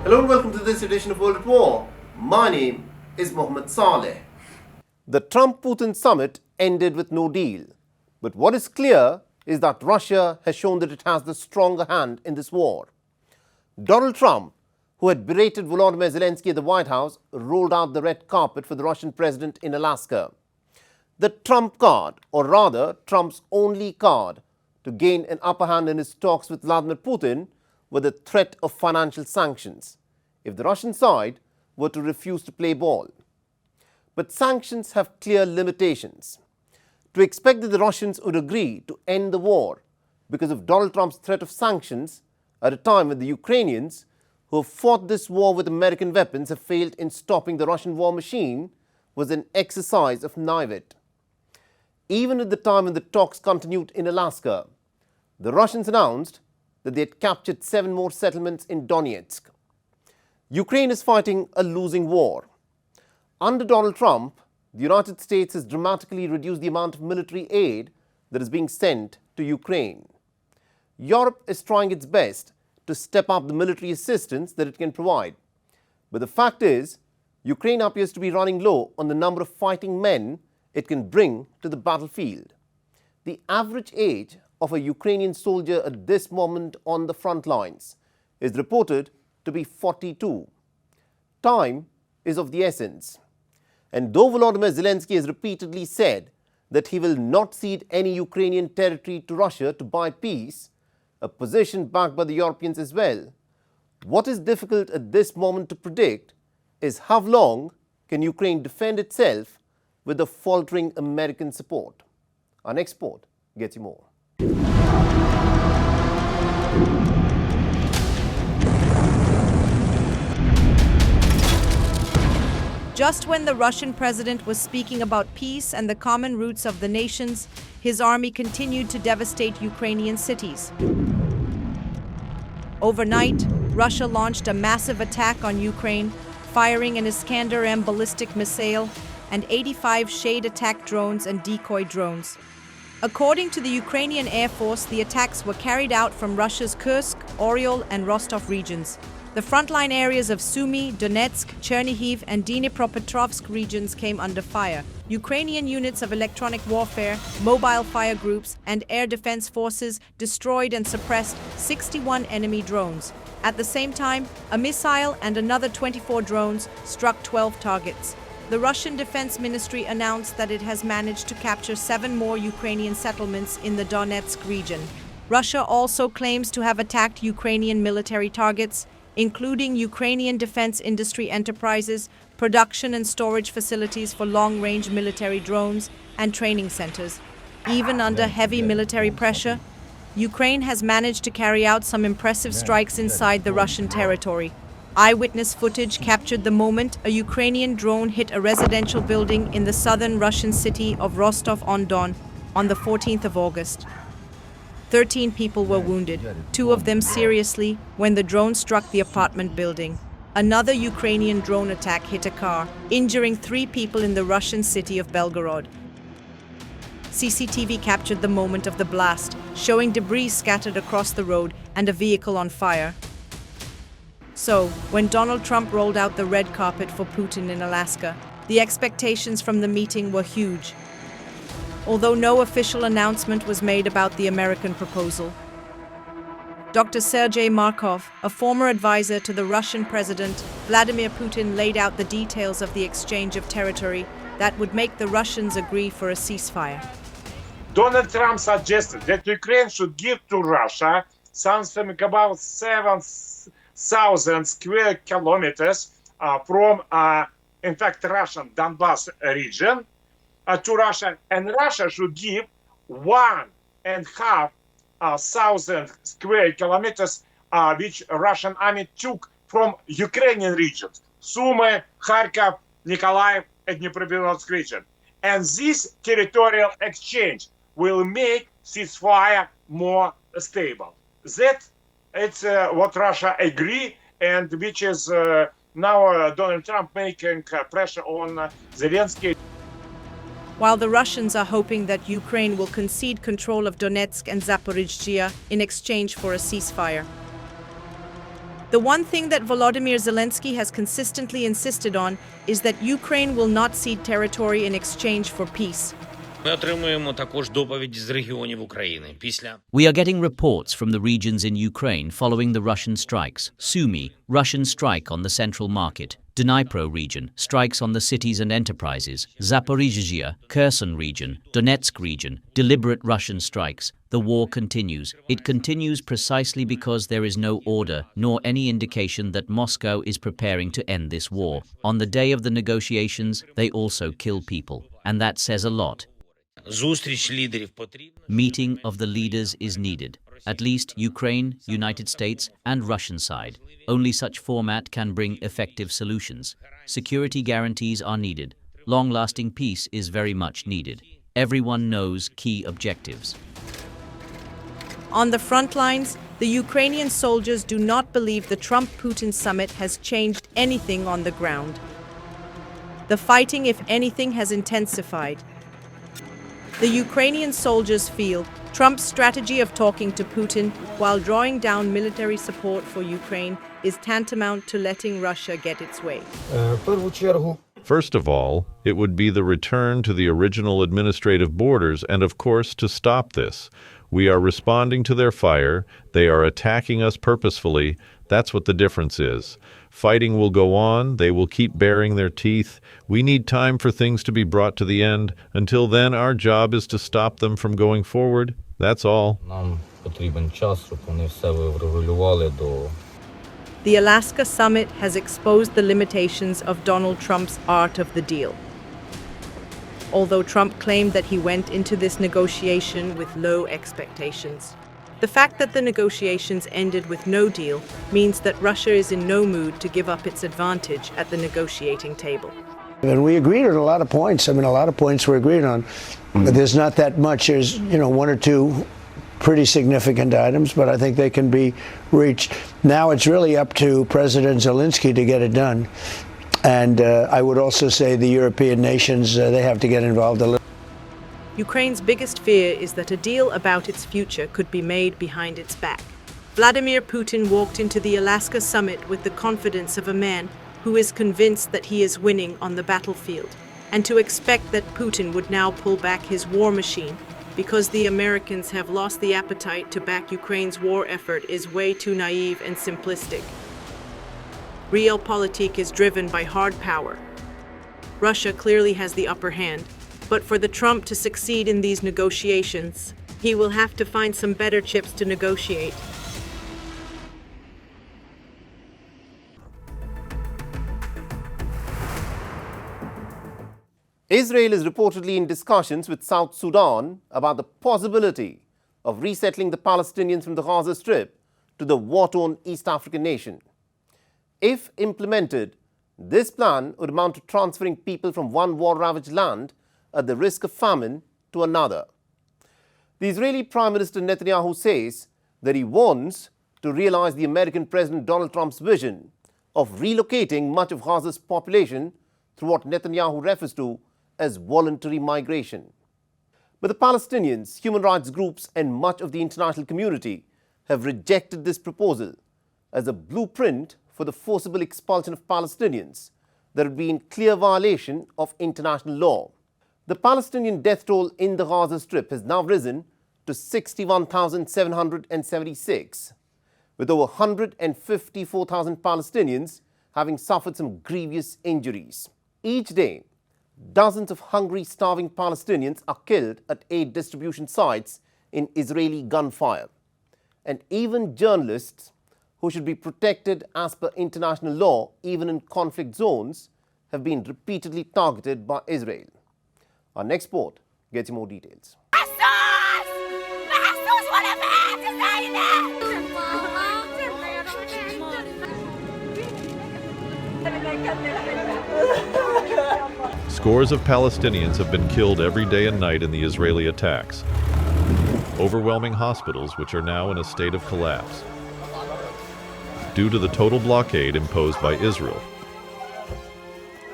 Hello and welcome to this edition of World at War. My name is Mohammed Saleh. The Trump-Putin summit ended with no deal. But what is clear is that Russia has shown that it has the stronger hand in this war. Donald Trump, who had berated Volodymyr Zelensky at the White House, rolled out the red carpet for the Russian president in Alaska. The Trump card, or rather Trump's only card to gain an upper hand in his talks with Vladimir Putin, were the threat of financial sanctions if the Russian side were to refuse to play ball. But sanctions have clear limitations. To expect that the Russians would agree to end the war because of Donald Trump's threat of sanctions at a time when the Ukrainians, who have fought this war with American weapons, have failed in stopping the Russian war machine, was an exercise of naivete. Even at the time when the talks continued in Alaska, the Russians announced that they had captured 7 more settlements in Donetsk. Ukraine is fighting a losing war. Under Donald Trump, the United States has dramatically reduced the amount of military aid that is being sent to Ukraine. Europe is trying its best to step up the military assistance that it can provide. But the fact is, Ukraine appears to be running low on the number of fighting men it can bring to the battlefield. The average age of a Ukrainian soldier at this moment on the front lines is reported to be 42. Time is of the essence. And though Volodymyr Zelensky has repeatedly said that he will not cede any Ukrainian territory to Russia to buy peace, a position backed by the Europeans as well, what is difficult at this moment to predict is how long can Ukraine defend itself with the faltering American support. Our next report gets you more. Just when the Russian president was speaking about peace and the common roots of the nations, his army continued to devastate Ukrainian cities. Overnight, Russia launched a massive attack on Ukraine, firing an Iskander-M ballistic missile and 85 shade attack drones and decoy drones. According to the Ukrainian Air Force, the attacks were carried out from Russia's Kursk, Oryol and Rostov regions. The frontline areas of Sumy, Donetsk, Chernihiv and Dnipropetrovsk regions came under fire. Ukrainian units of electronic warfare, mobile fire groups and air defense forces destroyed and suppressed 61 enemy drones. At the same time, a missile and another 24 drones struck 12 targets. The Russian Defense Ministry announced that it has managed to capture 7 more Ukrainian settlements in the Donetsk region. Russia also claims to have attacked Ukrainian military targets, including Ukrainian defense industry enterprises, production and storage facilities for long-range military drones, and training centers. Even under heavy military pressure, Ukraine has managed to carry out some impressive strikes inside the Russian territory. Eyewitness footage captured the moment a Ukrainian drone hit a residential building in the southern Russian city of Rostov-on-Don on the 14th of August. 13 people were wounded, 2 of them seriously, when the drone struck the apartment building. Another Ukrainian drone attack hit a car, injuring 3 people in the Russian city of Belgorod. CCTV captured the moment of the blast, showing debris scattered across the road and a vehicle on fire. So, when Donald Trump rolled out the red carpet for Putin in Alaska, the expectations from the meeting were huge. Although no official announcement was made about the American proposal. Dr. Sergei Markov, a former advisor to the Russian President Vladimir Putin, laid out the details of the exchange of territory that would make the Russians agree for a ceasefire. Donald Trump suggested that Ukraine should give to Russia something about 7,000 square kilometers from, in fact, Russian Donbas region to Russia, and Russia should give 1,500 square kilometers which Russian army took from Ukrainian regions, Sumy, Kharkov, Nikolaev, and Dnipropetrovsk region. And this territorial exchange will make ceasefire more stable. That it's what Russia agree, and which is now Donald Trump making pressure on Zelensky. While the Russians are hoping that Ukraine will concede control of Donetsk and Zaporizhzhia in exchange for a ceasefire. The one thing that Volodymyr Zelensky has consistently insisted on is that Ukraine will not cede territory in exchange for peace. Ми отримуємо також доповіді з регіонів України. We are getting reports from the regions in Ukraine following the Russian strikes. Sumy, Russian strike on the central market. Dnipro region, strikes on the cities and enterprises. Zaporizhzhia, Kherson region, Donetsk region, deliberate Russian strikes. The war continues. It continues precisely because there is no order, nor any indication that Moscow is preparing to end this war. On the day of the negotiations, they also kill people. And that says a lot. Зустріч лідерів потрібна. Meeting of the leaders is needed. At least Ukraine, United States, and Russian side. Only such format can bring effective solutions. Security guarantees are needed. Long-lasting peace is very much needed. Everyone knows key objectives. On the front lines, the Ukrainian soldiers do not believe the Trump-Putin summit has changed anything on the ground. The fighting, if anything, has intensified. The Ukrainian soldiers feel Trump's strategy of talking to Putin while drawing down military support for Ukraine is tantamount to letting Russia get its way. First of all, it would be the return to the original administrative borders and, of course, to stop this. We are responding to their fire. They are attacking us purposefully. That's what the difference is. Fighting will go on. They will keep baring their teeth. We need time for things to be brought to the end. Until then, our job is to stop them from going forward. That's all. The Alaska summit has exposed the limitations of Donald Trump's art of the deal. Although Trump claimed that he went into this negotiation with low expectations. The fact that the negotiations ended with no deal means that Russia is in no mood to give up its advantage at the negotiating table. And we agreed on a lot of points. I mean, a lot of points we're agreed on. There's not that much. There's, one or two pretty significant items, but I think they can be reached. Now it's really up to President Zelensky to get it done. And I would also say the European nations, they have to get involved a little. Ukraine's biggest fear is that a deal about its future could be made behind its back. Vladimir Putin walked into the Alaska summit with the confidence of a man who is convinced that he is winning on the battlefield, and to expect that Putin would now pull back his war machine because the Americans have lost the appetite to back Ukraine's war effort is way too naive and simplistic. Realpolitik is driven by hard power. Russia clearly has the upper hand, but for the Trump to succeed in these negotiations, he will have to find some better chips to negotiate. Israel is reportedly in discussions with South Sudan about the possibility of resettling the Palestinians from the Gaza Strip to the war-torn East African nation. If implemented, this plan would amount to transferring people from one war-ravaged land at the risk of famine to another. The Israeli Prime Minister Netanyahu says that he wants to realize the American President Donald Trump's vision of relocating much of Gaza's population through what Netanyahu refers to as voluntary migration. But the Palestinians, human rights groups, and much of the international community have rejected this proposal as a blueprint for the forcible expulsion of Palestinians that would be in clear violation of international law. The Palestinian death toll in the Gaza Strip has now risen to 61,776, with over 154,000 Palestinians having suffered some grievous injuries. Each day, dozens of hungry, starving Palestinians are killed at aid distribution sites in Israeli gunfire. And even journalists, who should be protected as per international law, even in conflict zones, have been repeatedly targeted by Israel. Our next report gets you more details. Scores of Palestinians have been killed every day and night in the Israeli attacks, overwhelming hospitals which are now in a state of collapse due to the total blockade imposed by Israel.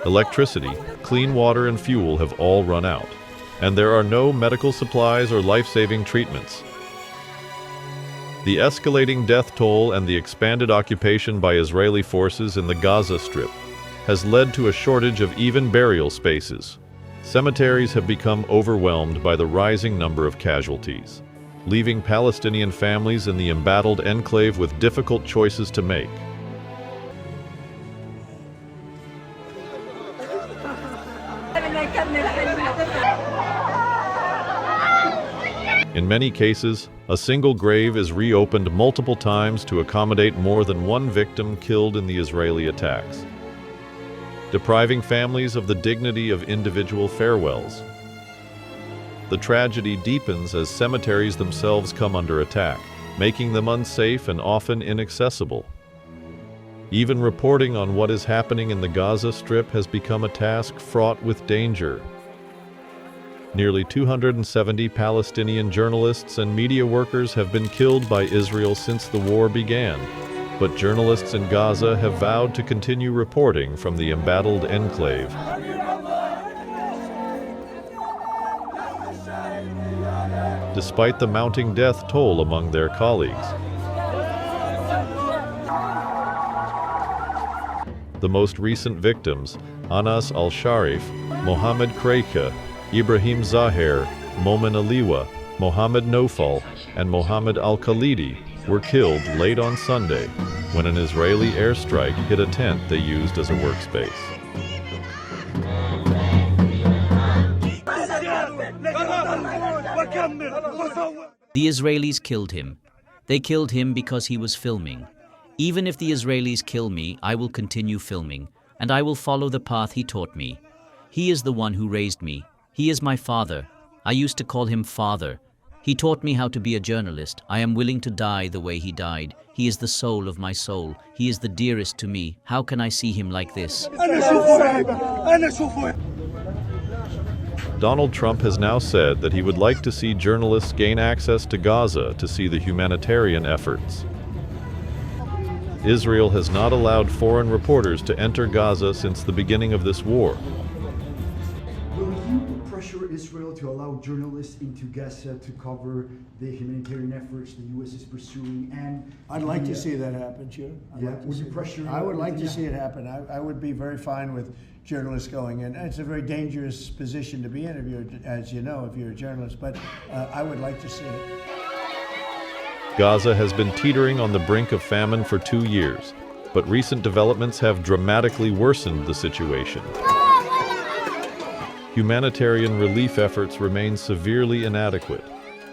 Electricity, clean water, and fuel have all run out, and there are no medical supplies or life-saving treatments. The escalating death toll and the expanded occupation by Israeli forces in the Gaza Strip has led to a shortage of even burial spaces. Cemeteries have become overwhelmed by the rising number of casualties, leaving Palestinian families in the embattled enclave with difficult choices to make. In many cases, a single grave is reopened multiple times to accommodate more than one victim killed in the Israeli attacks, depriving families of the dignity of individual farewells. The tragedy deepens as cemeteries themselves come under attack, making them unsafe and often inaccessible. Even reporting on what is happening in the Gaza Strip has become a task fraught with danger. Nearly 270 Palestinian journalists and media workers have been killed by Israel since the war began, but journalists in Gaza have vowed to continue reporting from the embattled enclave. Despite the mounting death toll among their colleagues. The most recent victims, Anas al-Sharif, Mohammed Kreika, Ibrahim Zaher, Momin Aliwa, Mohammed Nofal, and Mohammed al-Khalidi were killed late on Sunday when an Israeli airstrike hit a tent they used as a workspace. The Israelis killed him. They killed him because he was filming. Even if the Israelis kill me, I will continue filming, and I will follow the path he taught me. He is the one who raised me. He is my father. I used to call him father. He taught me how to be a journalist. I am willing to die the way he died. He is the soul of my soul. He is the dearest to me. How can I see him like this? Donald Trump has now said that he would like to see journalists gain access to Gaza to see the humanitarian efforts. Israel has not allowed foreign reporters to enter Gaza since the beginning of this war. Will you pressure Israel to allow journalists into Gaza to cover the humanitarian efforts the U.S. is pursuing? And I'd like to see that happen, sure. Would you pressure? I would like to see it happen. I would be very fine with journalists going in. It's a very dangerous position to be in, as you know, if you're a journalist, but I would like to see it. Gaza has been teetering on the brink of famine for 2 years, but recent developments have dramatically worsened the situation. Humanitarian relief efforts remain severely inadequate.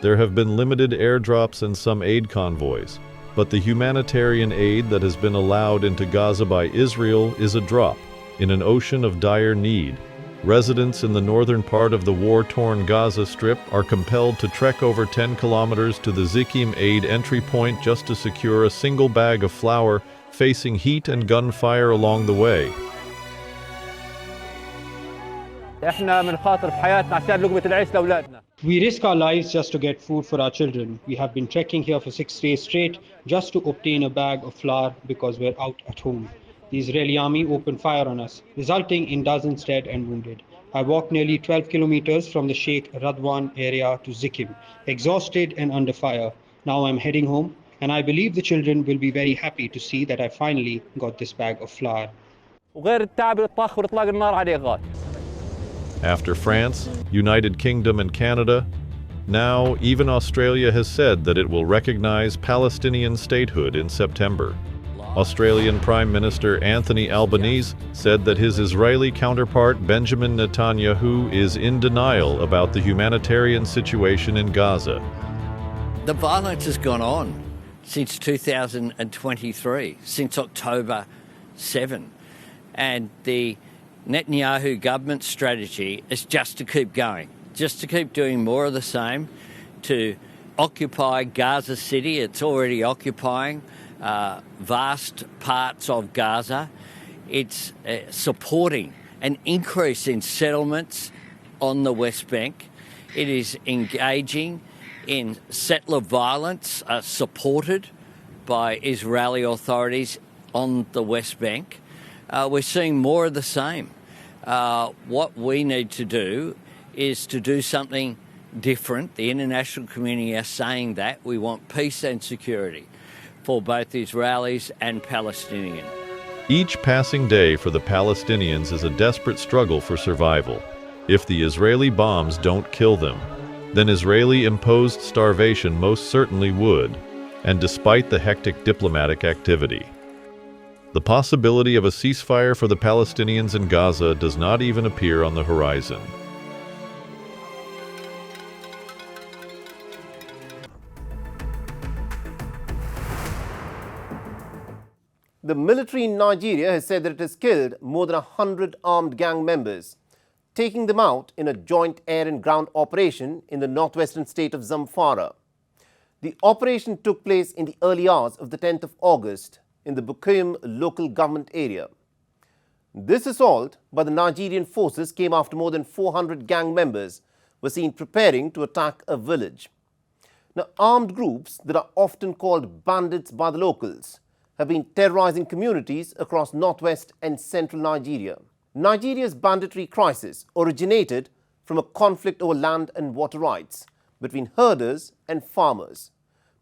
There have been limited airdrops and some aid convoys, but the humanitarian aid that has been allowed into Gaza by Israel is a drop in an ocean of dire need. Residents in the northern part of the war-torn Gaza Strip are compelled to trek over 10 kilometers to the Zikim aid entry point just to secure a single bag of flour, facing heat and gunfire along the way. We risk our lives just to get food for our children. We have been trekking here for 6 days straight just to obtain a bag of flour because we're out at home. The Israeli army opened fire on us, resulting in dozens dead and wounded. I walked nearly 12 kilometers from the Sheikh Radwan area to Zikim, exhausted and under fire. Now I'm heading home, and I believe the children will be very happy to see that I finally got this bag of flour. After France, United Kingdom and Canada, now even Australia has said that it will recognize Palestinian statehood in September. Australian Prime Minister Anthony Albanese said that his Israeli counterpart Benjamin Netanyahu is in denial about the humanitarian situation in Gaza. The violence has gone on since 2023, since October 7, and the Netanyahu government strategy is just to keep going, just to keep doing more of the same, to occupy Gaza City. It's already occupying vast parts of Gaza. It's supporting an increase in settlements on the West Bank. It is engaging in settler violence supported by Israeli authorities on the West Bank. We're seeing more of the same. What we need to do is to do something different. The international community are saying that we want peace and security for both Israelis and Palestinians. Each passing day for the Palestinians is a desperate struggle for survival. If the Israeli bombs don't kill them, then Israeli-imposed starvation most certainly would, and despite the hectic diplomatic activity. The possibility of a ceasefire for the Palestinians in Gaza does not even appear on the horizon. The military in Nigeria has said that it has killed more than 100 armed gang members, taking them out in a joint air and ground operation in the northwestern state of Zamfara. The operation took place in the early hours of the 10th of August in the Bukuyum local government area. This assault by the Nigerian forces came after more than 400 gang members were seen preparing to attack a village. Now, armed groups that are often called bandits by the locals have been terrorizing communities across northwest and central Nigeria. Nigeria's banditry crisis originated from a conflict over land and water rights between herders and farmers,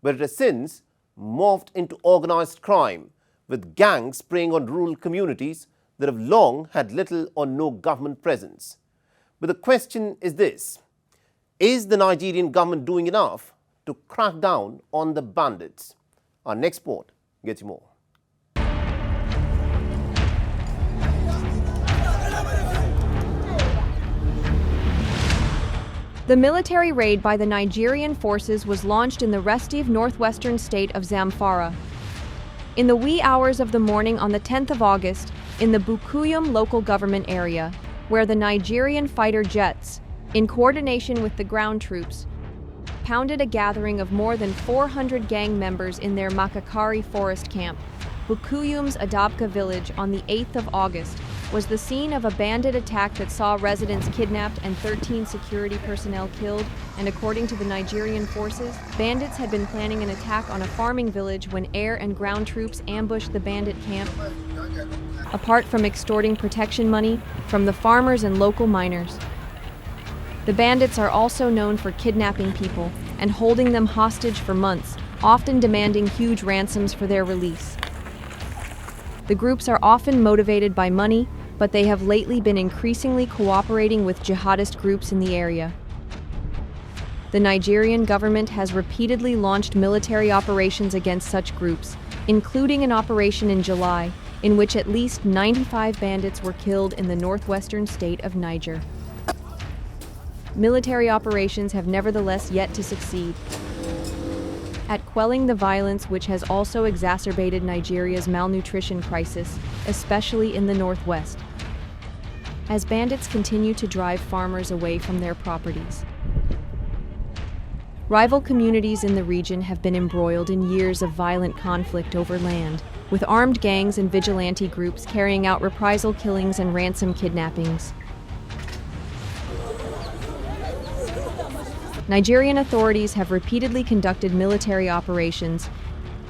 but it has since morphed into organized crime, with gangs preying on rural communities that have long had little or no government presence. But the question is this: is the Nigerian government doing enough to crack down on the bandits? Our next report gets you more. The military raid by the Nigerian forces was launched in the restive northwestern state of Zamfara. In the wee hours of the morning on the 10th of August, in the Bukuyum local government area, where the Nigerian fighter jets, in coordination with the ground troops, pounded a gathering of more than 400 gang members in their Makakari forest camp, Bukuyum's Adabka village on the 8th of August was the scene of a bandit attack that saw residents kidnapped and 13 security personnel killed, and according to the Nigerian forces, bandits had been planning an attack on a farming village when air and ground troops ambushed the bandit camp, apart from extorting protection money from the farmers and local miners. The bandits are also known for kidnapping people and holding them hostage for months, often demanding huge ransoms for their release. The groups are often motivated by money, but they have lately been increasingly cooperating with jihadist groups in the area. The Nigerian government has repeatedly launched military operations against such groups, including an operation in July, in which at least 95 bandits were killed in the northwestern state of Niger. Military operations have nevertheless yet to succeed at quelling the violence, which has also exacerbated Nigeria's malnutrition crisis, especially in the northwest, as bandits continue to drive farmers away from their properties. Rival communities in the region have been embroiled in years of violent conflict over land, with armed gangs and vigilante groups carrying out reprisal killings and ransom kidnappings. Nigerian authorities have repeatedly conducted military operations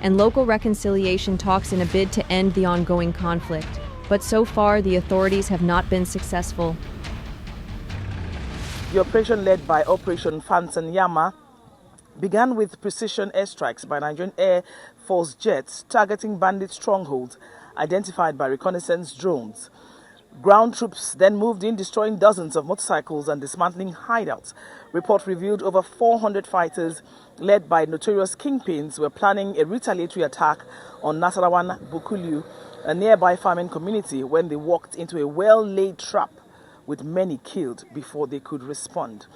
and local reconciliation talks in a bid to end the ongoing conflict, but so far the authorities have not been successful. The operation, led by Operation Fansan Yama, began with precision airstrikes by Nigerian Air Force jets targeting bandit strongholds identified by reconnaissance drones. Ground troops then moved in, destroying dozens of motorcycles and dismantling hideouts. Report revealed over 400 fighters, led by notorious kingpins, were planning a retaliatory attack on Nasarawan Bukulu, a nearby farming community, when they walked into a well-laid trap, with many killed before they could respond.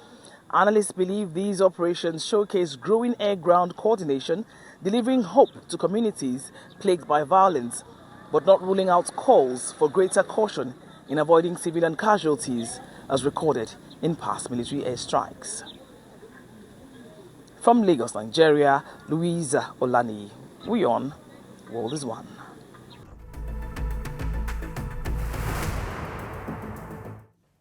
Analysts believe these operations showcase growing air-ground coordination, delivering hope to communities plagued by violence, but not ruling out calls for greater caution in avoiding civilian casualties as recorded in past military airstrikes. From Lagos, Nigeria, Louisa Olani, WION, World is One.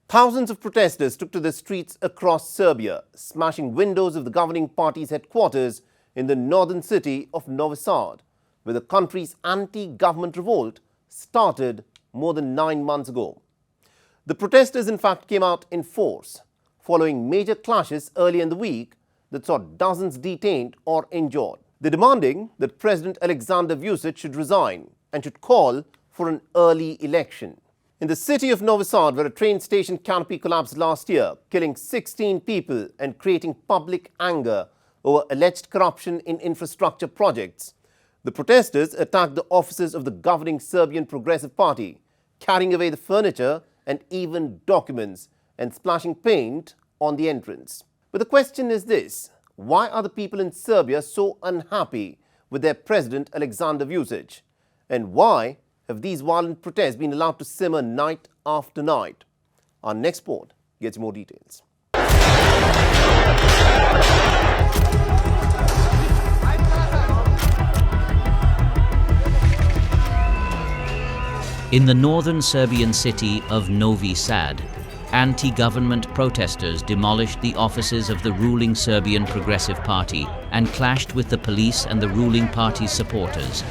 Thousands of protesters took to the streets across Serbia, smashing windows of the governing party's headquarters in the northern city of Novi Sad, where the country's anti-government revolt started more than 9 months ago. The protesters, in fact, came out in force, following major clashes early in the week that saw dozens detained or injured. They're demanding that President Alexander Vučić should resign and should call for an early election. In the city of Novi Sad, where a train station canopy collapsed last year, killing 16 people and creating public anger over alleged corruption in infrastructure projects, the protesters attacked the offices of the governing Serbian Progressive Party, carrying away the furniture and even documents and splashing paint on the entrance. But the question is this: why are the people in Serbia so unhappy with their president Alexander Vučić? And why have these violent protests been allowed to simmer night after night? Our next report gets more details. In the northern Serbian city of Novi Sad, anti-government protesters demolished the offices of the ruling Serbian Progressive Party and clashed with the police and the ruling party's supporters.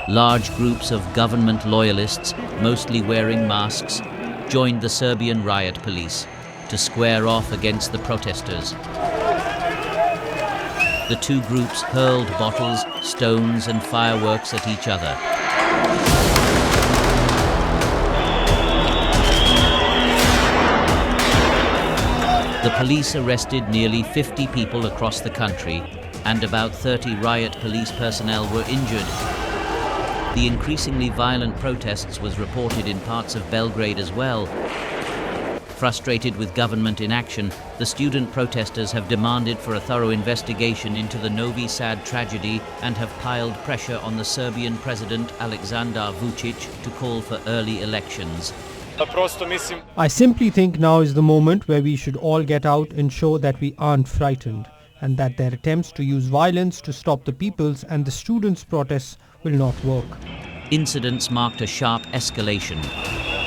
Large groups of government loyalists, mostly wearing masks, joined the Serbian riot police to square off against the protesters. The two groups hurled bottles, stones and fireworks at each other. The police arrested nearly 50 people across the country, and about 30 riot police personnel were injured. The increasingly violent protests was reported in parts of Belgrade as well. Frustrated with government inaction, the student protesters have demanded for a thorough investigation into the Novi Sad tragedy and have piled pressure on the Serbian President Alexander Vučić to call for early elections. I simply think now is the moment where we should all get out and show that we aren't frightened, and that their attempts to use violence to stop the people's and the students' protests will not work. Incidents marked a sharp escalation,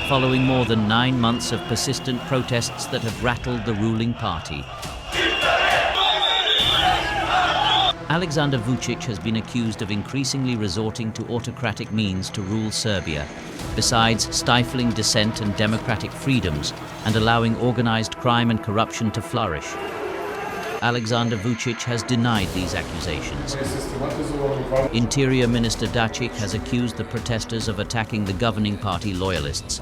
following more than 9 months of persistent protests that have rattled the ruling party. Alexander Vučić has been accused of increasingly resorting to autocratic means to rule Serbia, besides stifling dissent and democratic freedoms and allowing organized crime and corruption to flourish. Alexander Vučić has denied these accusations. Interior Minister Dačić has accused the protesters of attacking the governing party loyalists.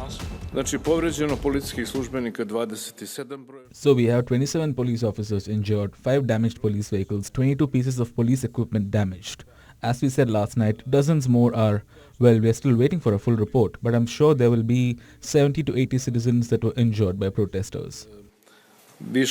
So we have 27 police officers injured, 5 damaged police vehicles, 22 pieces of police equipment damaged. As we said last night, dozens more are, well, we're still waiting for a full report, but I'm sure there will be 70 to 80 citizens that were injured by protesters. We're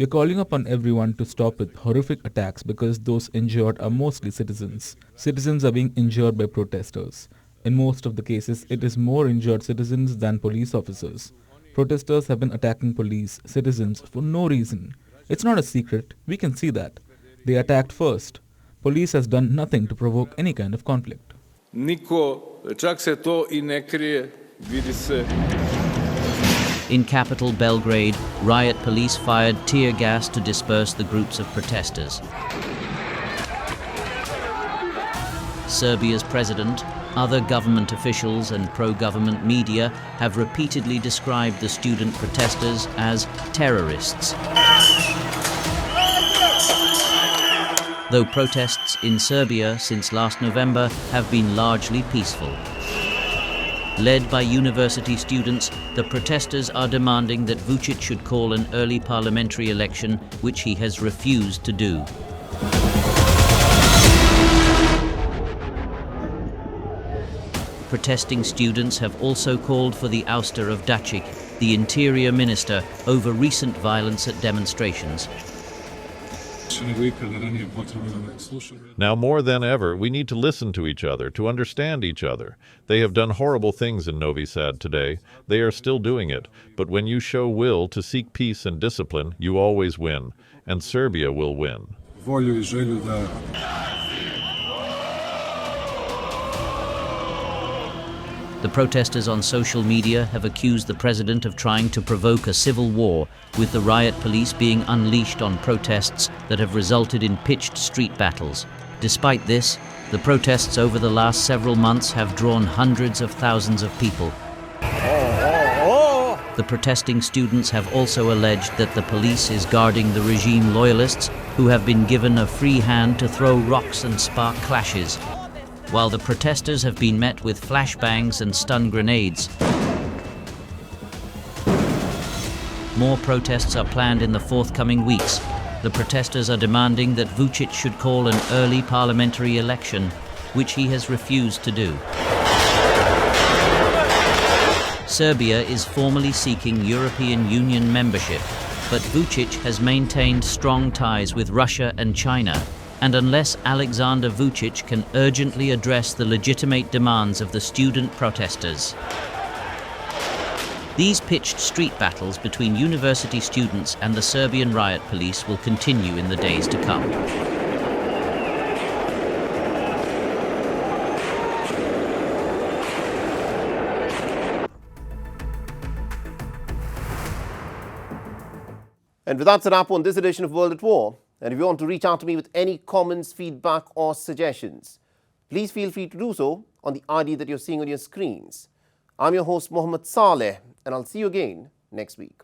calling upon everyone to stop with horrific attacks because those injured are mostly citizens. Citizens are being injured by protesters. In most of the cases, it is more injured citizens than police officers. Protesters have been attacking police, citizens, for no reason. It's not a secret, we can see that. They attacked first. Police has done nothing to provoke any kind of conflict. In capital Belgrade, riot police fired tear gas to disperse the groups of protesters. Serbia's president, other government officials and pro-government media have repeatedly described the student protesters as terrorists. Though protests in Serbia since last November have been largely peaceful. Led by university students, the protesters are demanding that Vučić should call an early parliamentary election, which he has refused to do. Protesting students have also called for the ouster of Dačić, the interior minister, over recent violence at demonstrations. Now more than ever, we need to listen to each other, to understand each other. They have done horrible things in Novi Sad today. They are still doing it. But when you show will to seek peace and discipline, you always win. And Serbia will win. The protesters on social media have accused the president of trying to provoke a civil war, with the riot police being unleashed on protests that have resulted in pitched street battles. Despite this, the protests over the last several months have drawn hundreds of thousands of people. The protesting students have also alleged that the police is guarding the regime loyalists, who have been given a free hand to throw rocks and spark clashes, while the protesters have been met with flashbangs and stun grenades. More protests are planned in the forthcoming weeks. The protesters are demanding that Vučić should call an early parliamentary election, which he has refused to do. Serbia is formally seeking European Union membership, but Vučić has maintained strong ties with Russia and China, and unless Alexander Vučić can urgently address the legitimate demands of the student protesters. These pitched street battles between university students and the Serbian riot police will continue in the days to come. And with that's a wrap on this edition of World at War. And if you want to reach out to me with any comments, feedback or suggestions, please feel free to do so on the ID that you're seeing on your screens. I'm your host, Mohammed Saleh, and I'll see you again next week.